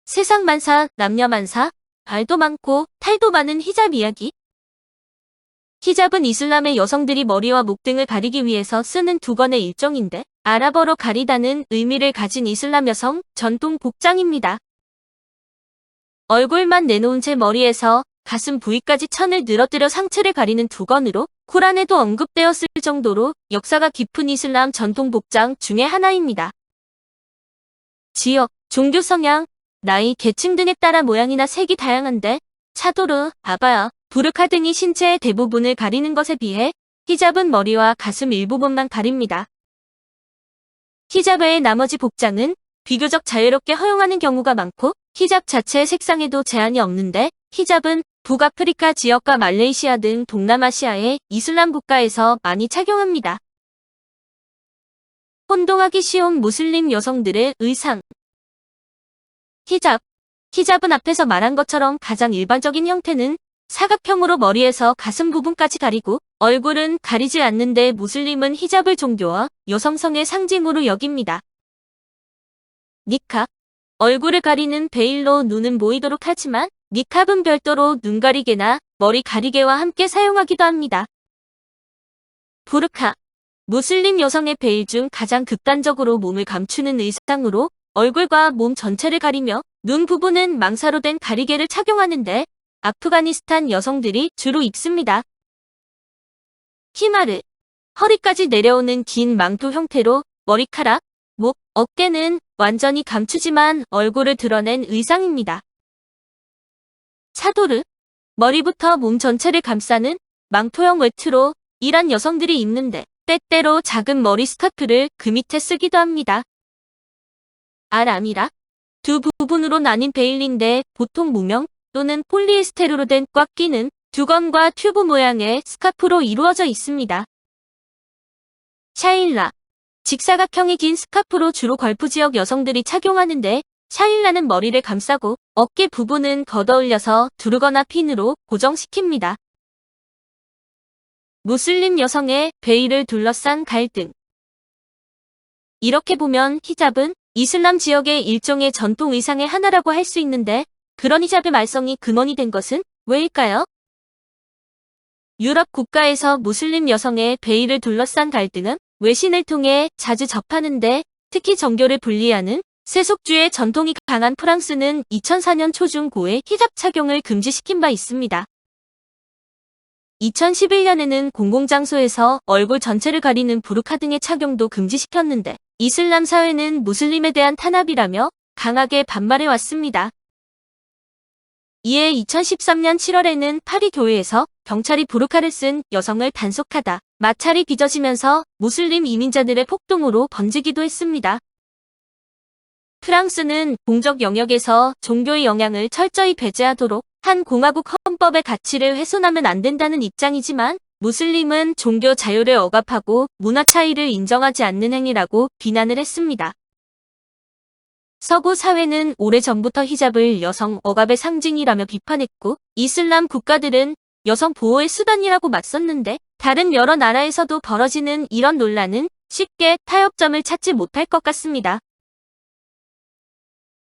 세상 만사, 남녀 만사, 발도 많고 탈도 많은 히잡 이야기. 히잡은 이슬람의 여성들이 머리와 목 등을 가리기 위해서 쓰는 두건의 일종인데 아랍어로 가리다는 의미를 가진 이슬람 여성 전통 복장입니다. 얼굴만 내놓은 채 머리에서 가슴 부위까지 천을 늘어뜨려 상체를 가리는 두건으로 쿠란에도 언급되었을 정도로 역사가 깊은 이슬람 전통 복장 중의 하나입니다. 지역, 종교 성향, 나이, 계층 등에 따라 모양이나 색이 다양한데 차도르, 아바야, 부르카 등이 신체의 대부분을 가리는 것에 비해 히잡은 머리와 가슴 일부분만 가립니다. 히잡 외의 나머지 복장은 비교적 자유롭게 허용하는 경우가 많고 히잡 자체의 색상에도 제한이 없는데 히잡은 북아프리카 지역과 말레이시아 등 동남아시아의 이슬람 국가에서 많이 착용합니다. 혼동하기 쉬운 무슬림 여성들의 의상. 히잡은 앞에서 말한 것처럼 가장 일반적인 형태는 사각형으로 머리에서 가슴 부분까지 가리고 얼굴은 가리지 않는데 무슬림은 히잡을 종교와 여성성의 상징으로 여깁니다. 니캅. 얼굴을 가리는 베일로 눈은 보이도록 하지만 니캅은 별도로 눈 가리개나 머리 가리개와 함께 사용하기도 합니다. 부르카. 무슬림 여성의 베일 중 가장 극단적으로 몸을 감추는 의상으로 얼굴과 몸 전체를 가리며 눈 부분은 망사로 된 가리개를 착용하는데 아프가니스탄 여성들이 주로 입습니다. 히마르. 허리까지 내려오는 긴 망토 형태로 머리카락, 목, 어깨는 완전히 감추지만 얼굴을 드러낸 의상입니다. 차도르. 머리부터 몸 전체를 감싸는 망토형 외투로 이란 여성들이 입는데 때때로 작은 머리 스카프를 그 밑에 쓰기도 합니다. 알아미라. 두 부분으로 나뉜 베일인데 보통 무명 또는 폴리에스테르로 된 꽉 끼는 두건과 튜브 모양의 스카프로 이루어져 있습니다. 샤일라. 직사각형의 긴 스카프로 주로 걸프 지역 여성들이 착용하는데 샤일라는 머리를 감싸고 어깨 부분은 걷어올려서 두르거나 핀으로 고정시킵니다. 무슬림 여성의 베일을 둘러싼 갈등. 이렇게 보면 히잡은 이슬람 지역의 일종의 전통 의상의 하나라고 할 수 있는데 그런 히잡의 말썽이 근원이 된 것은 왜일까요? 유럽 국가에서 무슬림 여성의 베일을 둘러싼 갈등은 외신을 통해 자주 접하는데 특히 정교를 분리하는 세속주의 전통이 강한 프랑스는 2004년 초중고에 히잡 착용을 금지시킨 바 있습니다. 2011년에는 공공장소에서 얼굴 전체를 가리는 부르카 등의 착용도 금지시켰는데 이슬람 사회는 무슬림에 대한 탄압이라며 강하게 반발해왔습니다. 이에 2013년 7월에는 파리 교회에서 경찰이 부르카를 쓴 여성을 단속하다 마찰이 빚어지면서 무슬림 이민자들의 폭동으로 번지기도 했습니다. 프랑스는 공적 영역에서 종교의 영향을 철저히 배제하도록 한 공화국 헌법의 가치를 훼손하면 안 된다는 입장이지만 무슬림은 종교 자유를 억압하고 문화 차이를 인정하지 않는 행위라고 비난을 했습니다. 서구 사회는 오래전부터 히잡을 여성 억압의 상징이라며 비판했고 이슬람 국가들은 여성 보호의 수단이라고 맞섰는데 다른 여러 나라에서도 벌어지는 이런 논란은 쉽게 타협점을 찾지 못할 것 같습니다.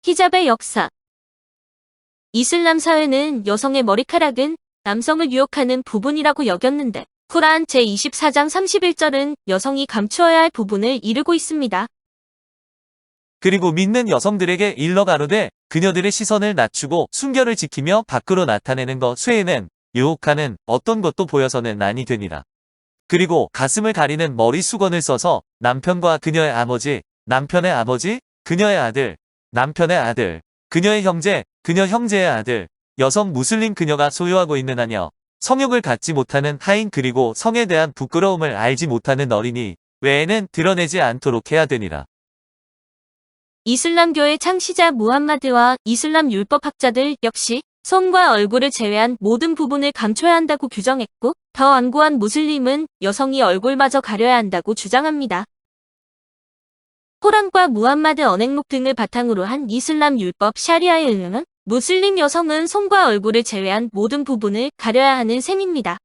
히잡의 역사. 이슬람 사회는 여성의 머리카락은 남성을 유혹하는 부분이라고 여겼는데 쿠란 제24장 31절은 여성이 감추어야 할 부분을 이르고 있습니다. 그리고 믿는 여성들에게 일러 가로되 그녀들의 시선을 낮추고 순결을 지키며 밖으로 나타내는 것 외에는 유혹하는 어떤 것도 보여서는 아니 되니라. 그리고 가슴을 가리는 머리 수건을 써서 남편과 그녀의 아버지, 남편의 아버지, 그녀의 아들, 남편의 아들, 그녀의 형제, 그녀 형제의 아들, 여성 무슬림 그녀가 소유하고 있는 하녀, 성욕을 갖지 못하는 하인 그리고 성에 대한 부끄러움을 알지 못하는 어린이 외에는 드러내지 않도록 해야 되니라. 이슬람교의 창시자 무함마드와 이슬람 율법학자들 역시 손과 얼굴을 제외한 모든 부분을 감춰야 한다고 규정했고 더 완고한 무슬림은 여성이 얼굴마저 가려야 한다고 주장합니다. 코란과 무함마드 언행록 등을 바탕으로 한 이슬람 율법 샤리아에 의하면 무슬림 여성은 손과 얼굴을 제외한 모든 부분을 가려야 하는 셈입니다.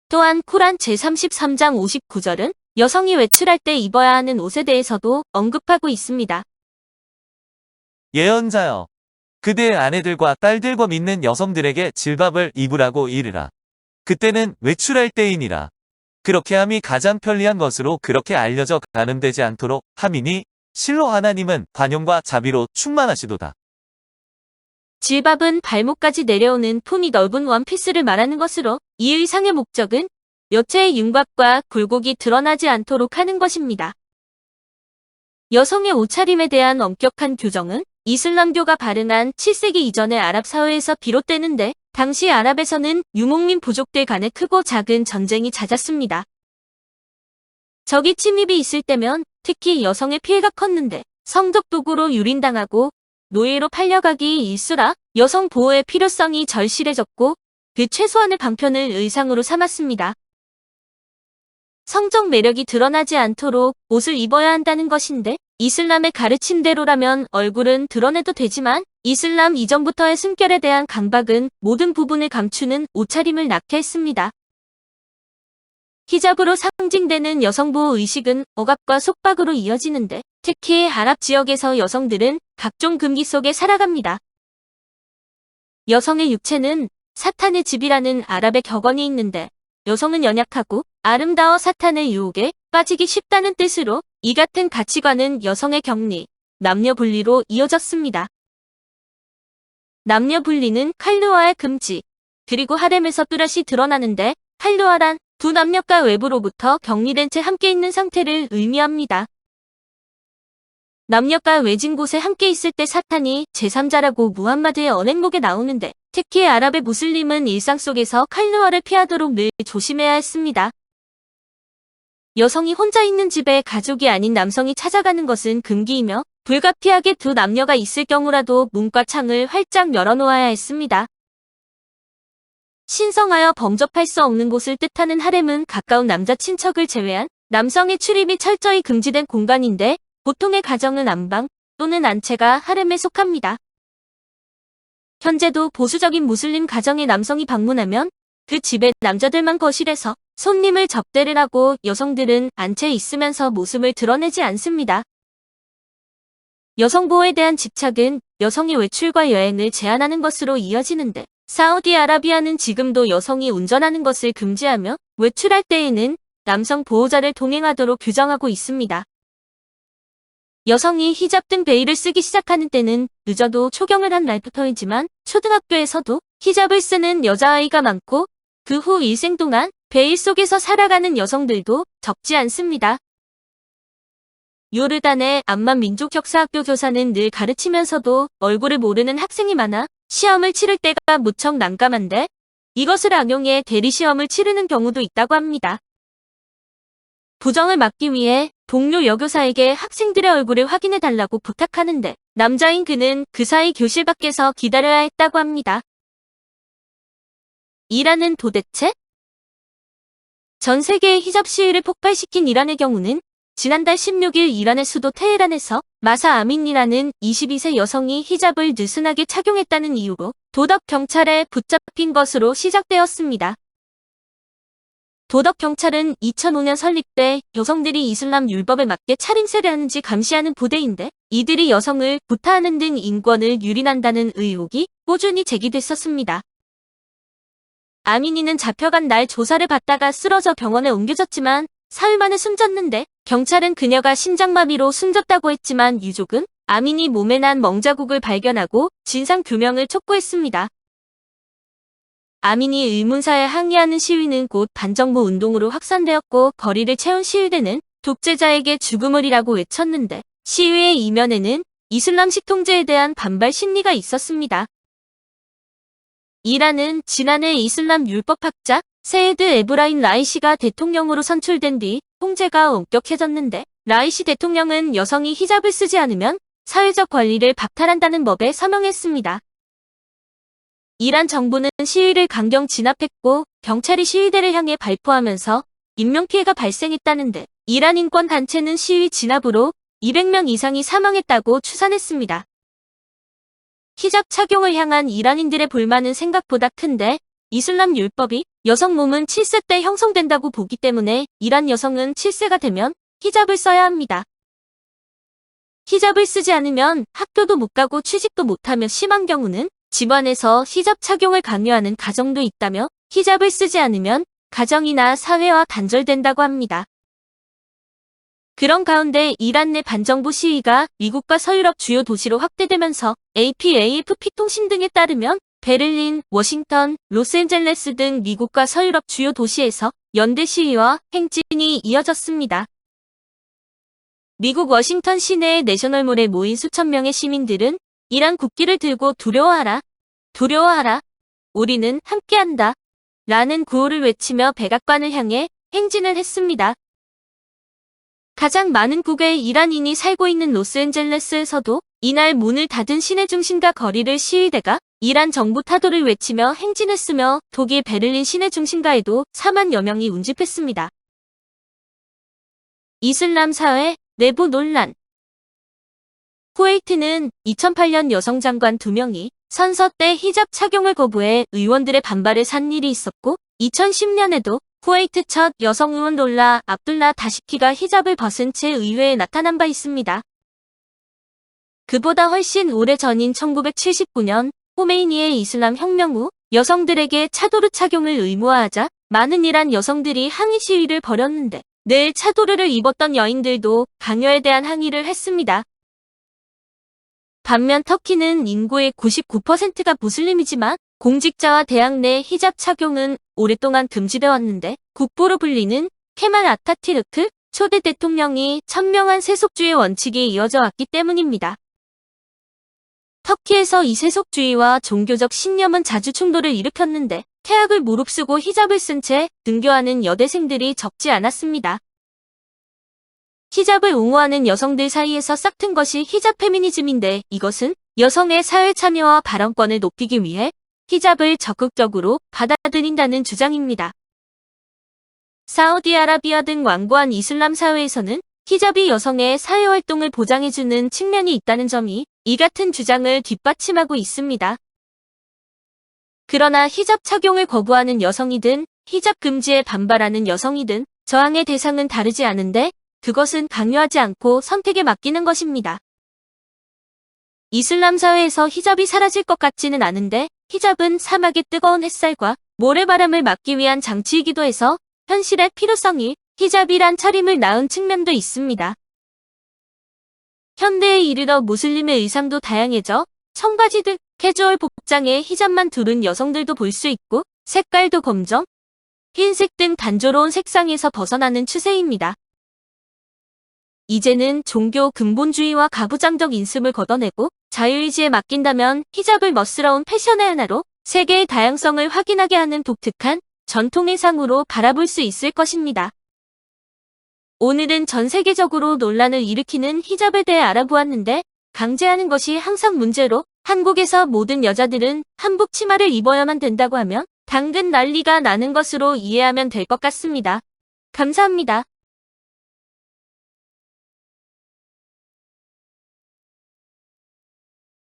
또한 코란 제33장 59절은 여성이 외출할 때 입어야 하는 옷에 대해서도 언급하고 있습니다. 예언자여, 그대의 아내들과 딸들과 믿는 여성들에게 질밥을 입으라고 이르라. 그때는 외출할 때이니라. 그렇게 함이 가장 편리한 것으로 그렇게 알려져 가늠되지 않도록 함이니 실로 하나님은 관용과 자비로 충만하시도다. 질밥은 발목까지 내려오는 품이 넓은 원피스를 말하는 것으로 이 의상의 목적은 여체의 윤곽과 굴곡이 드러나지 않도록 하는 것입니다. 여성의 옷차림에 대한 엄격한 규정은 이슬람교가 발흥한 7세기 이전의 아랍 사회에서 비롯되는데 당시 아랍에서는 유목민 부족들 간의 크고 작은 전쟁이 잦았습니다. 적이 침입이 있을 때면 특히 여성의 피해가 컸는데 성적 도구로 유린당하고 노예로 팔려가기 일수라 여성 보호의 필요성이 절실해졌고 그 최소한의 방편을 의상으로 삼았습니다. 성적 매력이 드러나지 않도록 옷을 입어야 한다는 것인데 이슬람의 가르침대로라면 얼굴은 드러내도 되지만 이슬람 이전부터의 숨결에 대한 강박은 모든 부분을 감추는 옷차림을 낳게 했습니다. 히잡으로 상징되는 여성보호 의식은 억압과 속박으로 이어지는데 특히 아랍 지역에서 여성들은 각종 금기 속에 살아갑니다. 여성의 육체는 사탄의 집이라는 아랍의 격언이 있는데 여성은 연약하고 아름다워 사탄의 유혹에 빠지기 쉽다는 뜻으로 이 같은 가치관은 여성의 격리, 남녀 분리로 이어졌습니다. 남녀 분리는 칼루아의 금지, 그리고 하렘에서 뚜렷이 드러나는데 칼루아란 두 남녀가 외부로부터 격리된 채 함께 있는 상태를 의미합니다. 남녀가 외진 곳에 함께 있을 때 사탄이 제3자라고 무함마드의 언행록에 나오는데 특히 아랍의 무슬림은 일상 속에서 칼루아를 피하도록 늘 조심해야 했습니다. 여성이 혼자 있는 집에 가족이 아닌 남성이 찾아가는 것은 금기이며 불가피하게 두 남녀가 있을 경우라도 문과 창을 활짝 열어놓아야 했습니다. 신성하여 범접할 수 없는 곳을 뜻하는 하렘은 가까운 남자 친척을 제외한 남성의 출입이 철저히 금지된 공간인데 보통의 가정은 안방 또는 안채가 하렘에 속합니다. 현재도 보수적인 무슬림 가정의 남성이 방문하면 그 집에 남자들만 거실에서 손님을 접대를 하고 여성들은 안채에 있으면서 모습을 드러내지 않습니다. 여성 보호에 대한 집착은 여성의 외출과 여행을 제한하는 것으로 이어지는데 사우디아라비아는 지금도 여성이 운전하는 것을 금지하며 외출할 때에는 남성 보호자를 동행하도록 규정하고 있습니다. 여성이 히잡 등 베일을 쓰기 시작하는 때는 늦어도 초경을 한 날부터이지만 초등학교에서도 히잡을 쓰는 여자아이가 많고 그 후 일생 동안 베일 속에서 살아가는 여성들도 적지 않습니다. 요르단의 암만 민족역사학교 교사는 늘 가르치면서도 얼굴을 모르는 학생이 많아 시험을 치를 때가 무척 난감한데 이것을 악용해 대리시험을 치르는 경우도 있다고 합니다. 부정을 막기 위해 동료 여교사에게 학생들의 얼굴을 확인해달라고 부탁하는데 남자인 그는 그 사이 교실 밖에서 기다려야 했다고 합니다. 이란은 도대체? 전 세계의 히잡 시위를 폭발시킨 이란의 경우는 지난달 16일 이란의 수도 테헤란에서 마사 아민이라는 22세 여성이 히잡을 느슨하게 착용했다는 이유로 도덕경찰에 붙잡힌 것으로 시작되었습니다. 도덕경찰은 2005년 설립돼 여성들이 이슬람 율법에 맞게 차림새를 하는지 감시하는 부대인데 이들이 여성을 구타하는 등 인권을 유린한다는 의혹이 꾸준히 제기됐었습니다. 아미니는 잡혀간 날 조사를 받다가 쓰러져 병원에 옮겨졌지만 사흘 만에 숨졌는데 경찰은 그녀가 심장마비로 숨졌다고 했지만 유족은 아미니 몸에 난 멍자국을 발견하고 진상규명을 촉구했습니다. 아미니 의문사에 항의하는 시위는 곧 반정부 운동으로 확산되었고 거리를 채운 시위대는 독재자에게 죽음을이라고 외쳤는데 시위의 이면에는 이슬람식 통제에 대한 반발 심리가 있었습니다. 이란은 지난해 이슬람 율법학자 세이드 에브라임 라이시가 대통령으로 선출된 뒤 통제가 엄격해졌는데 라이시 대통령은 여성이 히잡을 쓰지 않으면 사회적 권리를 박탈한다는 법에 서명했습니다. 이란 정부는 시위를 강경 진압했고 경찰이 시위대를 향해 발포하면서 인명피해가 발생했다는데 이란 인권단체는 시위 진압으로 200명 이상이 사망했다고 추산했습니다. 히잡 착용을 향한 이란인들의 불만은 생각보다 큰데 이슬람 율법이 여성 몸은 7세 때 형성된다고 보기 때문에 이란 여성은 7세가 되면 히잡을 써야 합니다. 히잡을 쓰지 않으면 학교도 못 가고 취직도 못하며 심한 경우는 집안에서 히잡 착용을 강요하는 가정도 있다며 히잡을 쓰지 않으면 가정이나 사회와 단절된다고 합니다. 그런 가운데 이란 내 반정부 시위가 미국과 서유럽 주요 도시로 확대되면서 AP, AFP 통신 등에 따르면 베를린, 워싱턴, 로스앤젤레스 등 미국과 서유럽 주요 도시에서 연대 시위와 행진이 이어졌습니다. 미국 워싱턴 시내의 내셔널몰에 모인 수천 명의 시민들은 이란 국기를 들고 두려워하라, 두려워하라, 우리는 함께한다 라는 구호를 외치며 백악관을 향해 행진을 했습니다. 가장 많은 국외의 이란인이 살고 있는 로스앤젤레스에서도 이날 문을 닫은 시내 중심가 거리를 시위대가 이란 정부 타도를 외치며 행진했으며 독일 베를린 시내 중심가에도 4만여 명이 운집했습니다. 이슬람 사회 내부 논란. 쿠웨이트는 2008년 여성 장관 2명이 선서 때 히잡 착용을 거부해 의원들의 반발을 산 일이 있었고 2010년에도 쿠웨이트 첫 여성 의원 롤라 압둘라 다시키가 히잡을 벗은 채 의회에 나타난 바 있습니다. 그보다 훨씬 오래전인 1979년 호메이니의 이슬람 혁명 후 여성들에게 차도르 착용을 의무화하자 많은 이란 여성들이 항의 시위를 벌였는데 늘 차도르를 입었던 여인들도 강요에 대한 항의를 했습니다. 반면 터키는 인구의 99%가 무슬림이지만 공직자와 대학 내 히잡 착용은 오랫동안 금지되어 왔는데 국보로 불리는 케말 아타티르크 초대 대통령이 천명한 세속주의 원칙이 이어져 왔기 때문입니다. 터키에서 이 세속주의와 종교적 신념은 자주 충돌을 일으켰는데 태학을 무릅쓰고 히잡을 쓴 채 등교하는 여대생들이 적지 않았습니다. 히잡을 옹호하는 여성들 사이에서 싹튼 것이 히잡 페미니즘인데 이것은 여성의 사회 참여와 발언권을 높이기 위해 히잡을 적극적으로 받아들인다는 주장입니다. 사우디아라비아 등 완고한 이슬람 사회에서는 히잡이 여성의 사회활동을 보장해주는 측면이 있다는 점이 이 같은 주장을 뒷받침하고 있습니다. 그러나 히잡 착용을 거부하는 여성이든 히잡 금지에 반발하는 여성이든 저항의 대상은 다르지 않은데 그것은 강요하지 않고 선택에 맡기는 것입니다. 이슬람 사회에서 히잡이 사라질 것 같지는 않은데 히잡은 사막의 뜨거운 햇살과 모래바람을 막기 위한 장치이기도 해서 현실의 필요성이 히잡이란 차림을 낳은 측면도 있습니다. 현대에 이르러 무슬림의 의상도 다양해져 청바지 등 캐주얼 복장에 히잡만 두른 여성들도 볼 수 있고 색깔도 검정, 흰색 등 단조로운 색상에서 벗어나는 추세입니다. 이제는 종교 근본주의와 가부장적 인습을 걷어내고 자유의지에 맡긴다면 히잡을 멋스러운 패션의 하나로 세계의 다양성을 확인하게 하는 독특한 전통의상으로 바라볼 수 있을 것입니다. 오늘은 전 세계적으로 논란을 일으키는 히잡에 대해 알아보았는데 강제하는 것이 항상 문제로 한국에서 모든 여자들은 한복 치마를 입어야만 된다고 하면 당근 난리가 나는 것으로 이해하면 될 것 같습니다. 감사합니다.